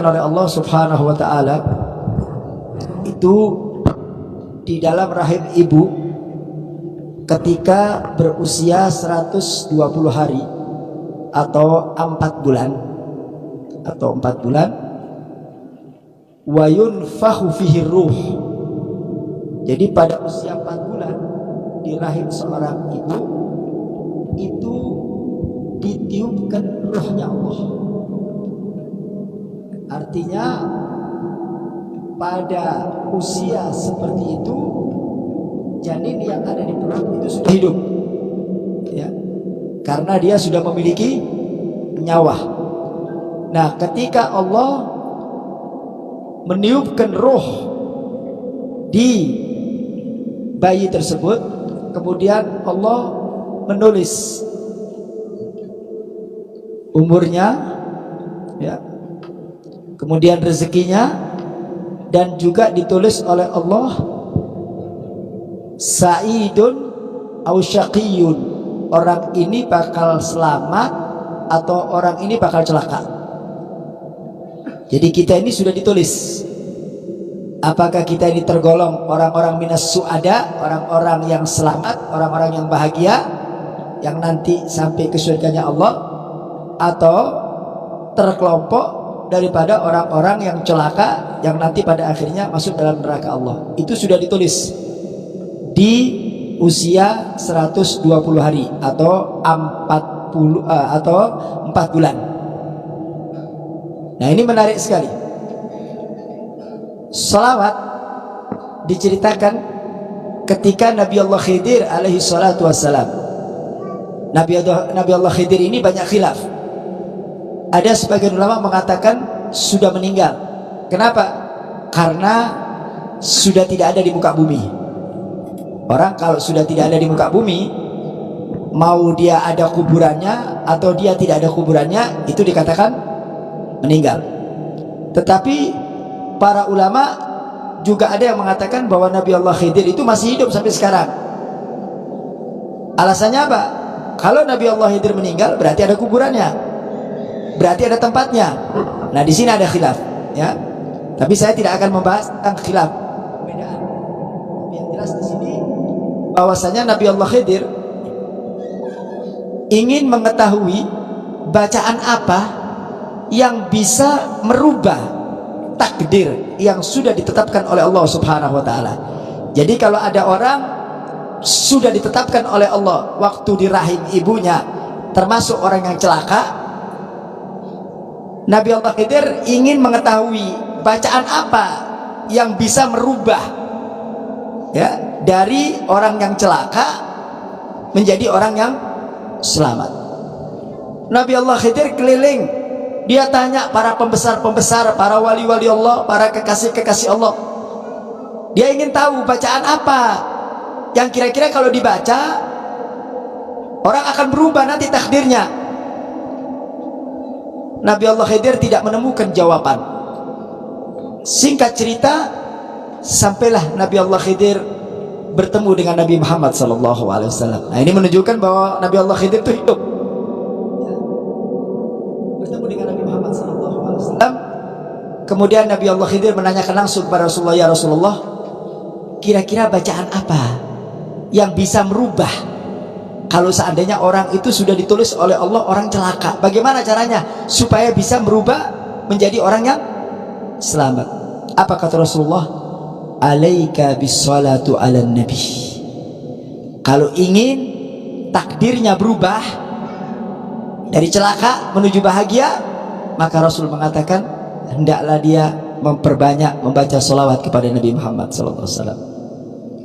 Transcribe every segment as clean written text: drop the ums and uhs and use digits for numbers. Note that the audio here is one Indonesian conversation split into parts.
oleh Allah Subhanahu wa taala itu di dalam rahim ibu ketika berusia 120 hari atau 4 bulan wa yunfakhu fihi ruh. Jadi pada usia 4 bulan di rahim seorang ibu itu ditiupkan ruhnya Allah. Artinya pada usia seperti itu janin yang ada di perut itu sudah hidup, ya, karena dia sudah memiliki nyawa. Nah, ketika Allah meniupkan roh di bayi tersebut, kemudian Allah menulis umurnya, ya, kemudian rezekinya, dan juga ditulis oleh Allah sa'idun au syaqiyun, orang ini bakal selamat atau orang ini bakal celaka. Jadi kita ini sudah ditulis apakah kita ini tergolong orang-orang minas su'ada, orang-orang yang selamat, orang-orang yang bahagia yang nanti sampai ke surganya Allah, atau terkelompok daripada orang-orang yang celaka yang nanti pada akhirnya masuk dalam neraka Allah. Itu sudah ditulis di usia 120 hari atau 4 bulan. Nah, ini menarik sekali. Salawat diceritakan ketika Nabi Allah Khidir alaihi salatu wassalam. Nabi Allah Khidir ini banyak khilaf. Ada sebagian ulama mengatakan sudah meninggal. Kenapa? Karena sudah tidak ada di muka bumi. Orang kalau sudah tidak ada di muka bumi, mau dia ada kuburannya atau dia tidak ada kuburannya, itu dikatakan meninggal. Tetapi para ulama juga ada yang mengatakan bahwa Nabi Allah Khidir itu masih hidup sampai sekarang. Alasannya apa? Kalau Nabi Allah Khidir meninggal berarti ada kuburannya, berarti ada tempatnya. Nah, di sini ada khilaf, ya. Tapi saya tidak akan membahas tentang khilaf perbedaan. Yang jelas di sini bahwasanya Nabi Allah Khidir ingin mengetahui bacaan apa yang bisa merubah takdir yang sudah ditetapkan oleh Allah Subhanahu wa taala. Jadi kalau ada orang sudah ditetapkan oleh Allah waktu di rahim ibunya termasuk orang yang celaka, Nabi Allah Khidir ingin mengetahui bacaan apa yang bisa merubah, ya, dari orang yang celaka menjadi orang yang selamat. Nabi Allah Khidir keliling, dia tanya para pembesar-pembesar, para wali-wali Allah, para kekasih-kekasih Allah. Dia ingin tahu bacaan apa yang kira-kira kalau dibaca orang akan berubah nanti takdirnya. Nabi Allah Khidir tidak menemukan jawaban. Singkat cerita, sampailah Nabi Allah Khidir bertemu dengan Nabi Muhammad SAW. Nah, ini menunjukkan bahwa Nabi Allah Khidir itu hidup. Bertemu dengan Nabi Muhammad SAW. Kemudian Nabi Allah Khidir menanyakan langsung kepada Rasulullah, ya Rasulullah, kira-kira bacaan apa yang bisa merubah kalau seandainya orang itu sudah ditulis oleh Allah orang celaka? Bagaimana caranya supaya bisa merubah menjadi orang yang selamat? Apa kata Rasulullah? Alaika bissalatu ala nabi. Kalau ingin takdirnya berubah dari celaka menuju bahagia, maka Rasul mengatakan hendaklah dia memperbanyak membaca salawat kepada Nabi Muhammad SAW.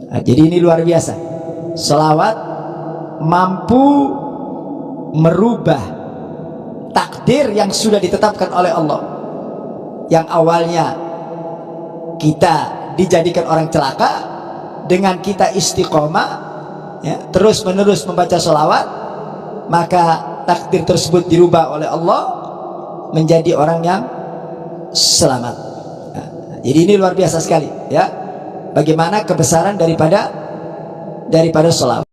Nah, jadi ini luar biasa. Salawat mampu merubah takdir yang sudah ditetapkan oleh Allah. Yang awalnya kita dijadikan orang celaka, dengan kita istiqomah, ya, terus menerus membaca salawat, maka takdir tersebut dirubah oleh Allah menjadi orang yang selamat. Nah, jadi ini luar biasa sekali, ya, bagaimana kebesaran daripada salawat.